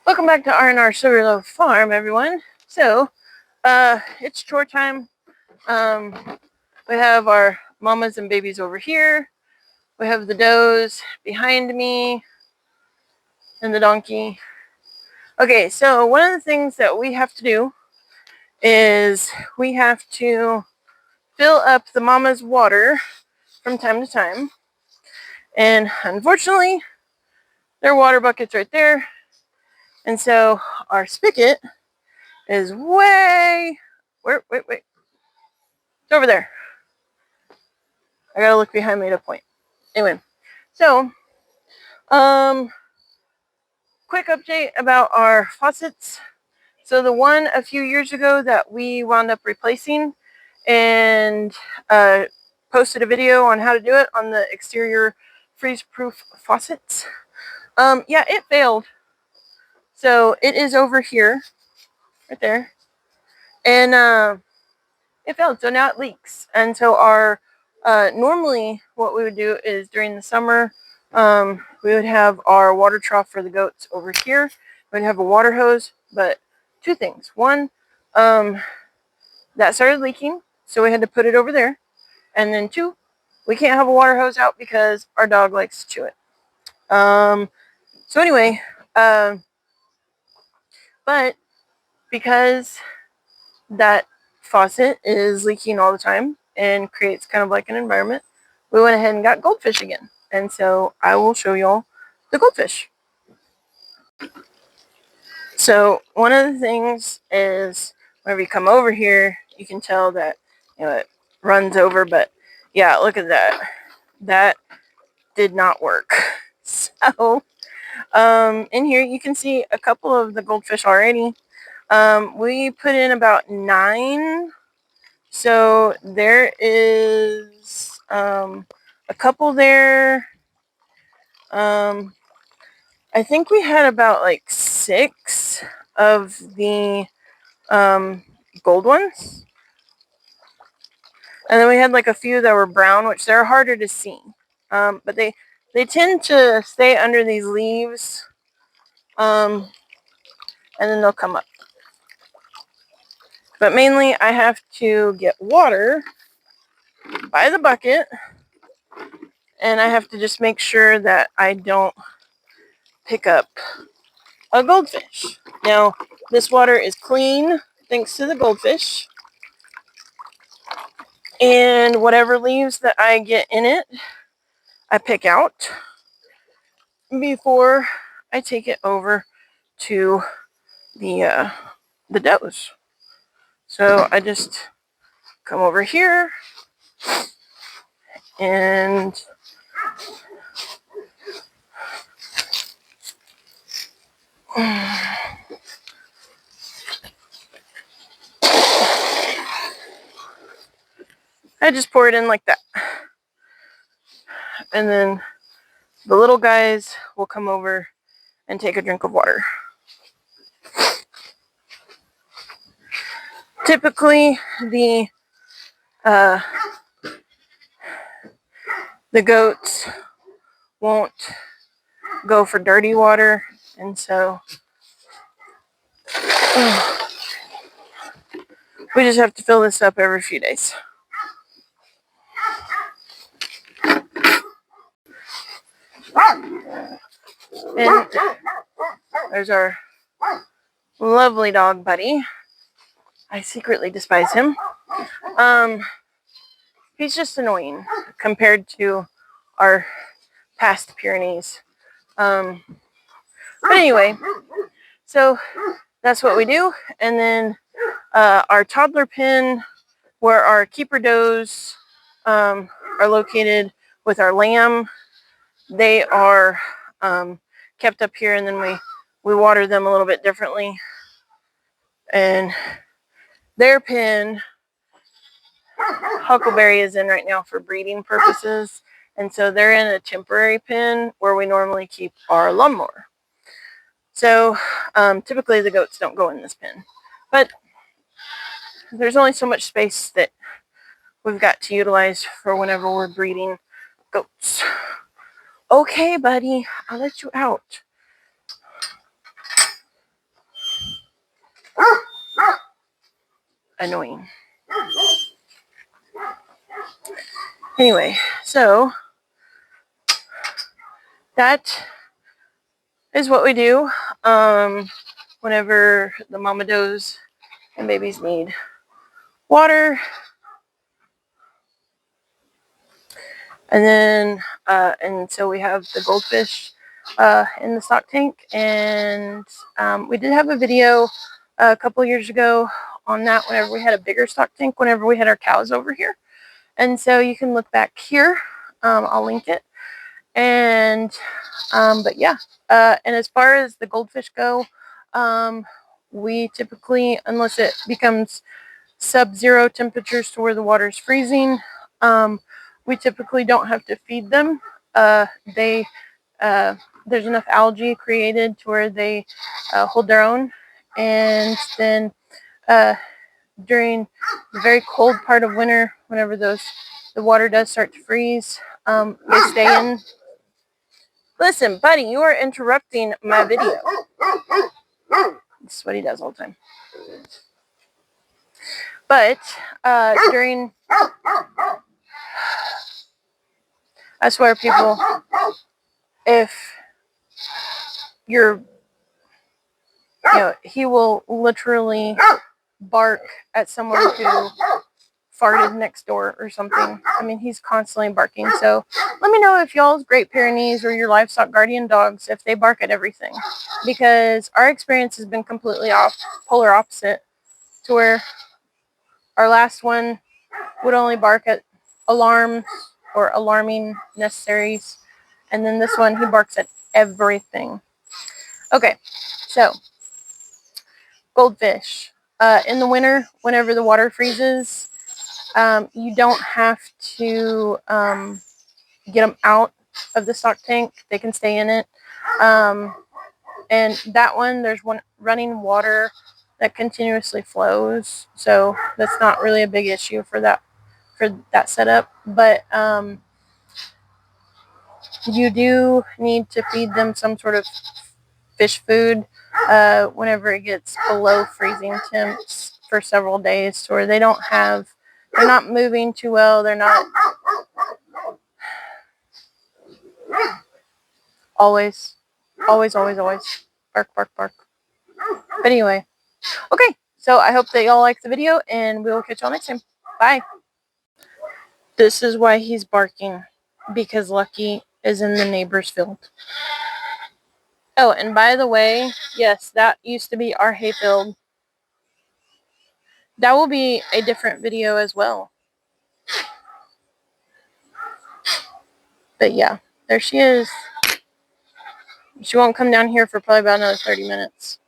Welcome back to R&R Sugarloaf Farm, everyone. So, it's chore time. We have our mamas and babies over here. We have the does behind me and the donkey. Okay, so one of the things that we have to do is we have to fill up the mama's water from time to time. And unfortunately, their water bucket's right there. And so our spigot is wait. It's over there. I gotta look behind me to point. Anyway, so, quick update about our faucets. So the one a few years ago that we wound up replacing and posted a video on how to do it on the exterior freeze-proof faucets. Yeah, it failed. So it is over here, right there. And it failed, so now it leaks. And so our normally what we would do is during the summer, we would have our water trough for the goats over here. We'd have a water hose, but two things. One, that started leaking, so we had to put it over there. And then two, we can't have a water hose out because our dog likes to chew it. So anyway, but because that faucet is leaking all the time and creates kind of like an environment, we went ahead and got Goldfish again. And so I will show y'all the Goldfish. So one of the things is whenever you come over here, you can tell that, it runs over, but yeah, look at that. That did not work. So in here you can see a couple of the Goldfish already. We put in about 9. So there is a couple there. I think we had about like 6 of the gold ones. And then we had like a few that were brown, which they're harder to see. But they tend to stay under these leaves. And then they'll come up. But mainly I have to get water by the bucket. And I have to just make sure that I don't pick up a goldfish. Now, this water is clean thanks to the goldfish. And whatever leaves that I get in it, I pick out before I take it over to the does. So I just come over here and I just pour it in like that. And then the little guys will come over and take a drink of water. Typically, the goats won't go for dirty water, and so we just have to fill this up every few days. And there's our lovely dog buddy. I secretly despise him. He's just annoying compared to our past Pyrenees. But anyway, so that's what we do. And then our toddler pen, where our keeper does are located with our lamb, they are kept up here, and then we water them a little bit differently. And their pen, Huckleberry is in right now for breeding purposes, and so they're in a temporary pen where we normally keep our lawnmower. So typically the goats don't go in this pen, but there's only so much space that we've got to utilize for whenever we're breeding goats. Okay, buddy, I'll let you out. annoying. Anyway, so that is what we do whenever the mama does and babies need water. And then, and so we have the goldfish in the stock tank. And we did have a video a couple years ago on that whenever we had a bigger stock tank, whenever we had our cows over here. And so you can look back here. I'll link it. And, but yeah. And as far as the goldfish go, we typically, unless it becomes sub-zero temperatures to where the water is freezing, we typically don't have to feed them. There's enough algae created to where they hold their own. And then during the very cold part of winter, whenever the water does start to freeze, they stay in. Listen, buddy, you are interrupting my video. That's what he does all the time. But during, I swear, people, if you're, he will literally bark at someone who farted next door or something. I mean, he's constantly barking. So let me know if y'all's Great Pyrenees or your livestock guardian dogs, if they bark at everything, because our experience has been completely polar opposite, to where our last one would only bark at alarms or alarming necessaries, and then this one, he barks at everything. Okay, so goldfish. In the winter, whenever the water freezes, you don't have to get them out of the stock tank. They can stay in it. And that one, there's one running water that continuously flows, so that's not really a big issue for that setup. But you do need to feed them some sort of fish food whenever it gets below freezing temps for several days, so where they're not moving too well. They're not always bark, bark, bark. But anyway, okay, so I hope that y'all like the video, and we will catch y'all next time. Bye. This is why he's barking, because Lucky is in the neighbor's field. Oh, and by the way, yes, that used to be our hayfield. That will be a different video as well. But yeah, there she is. She won't come down here for probably about another 30 minutes.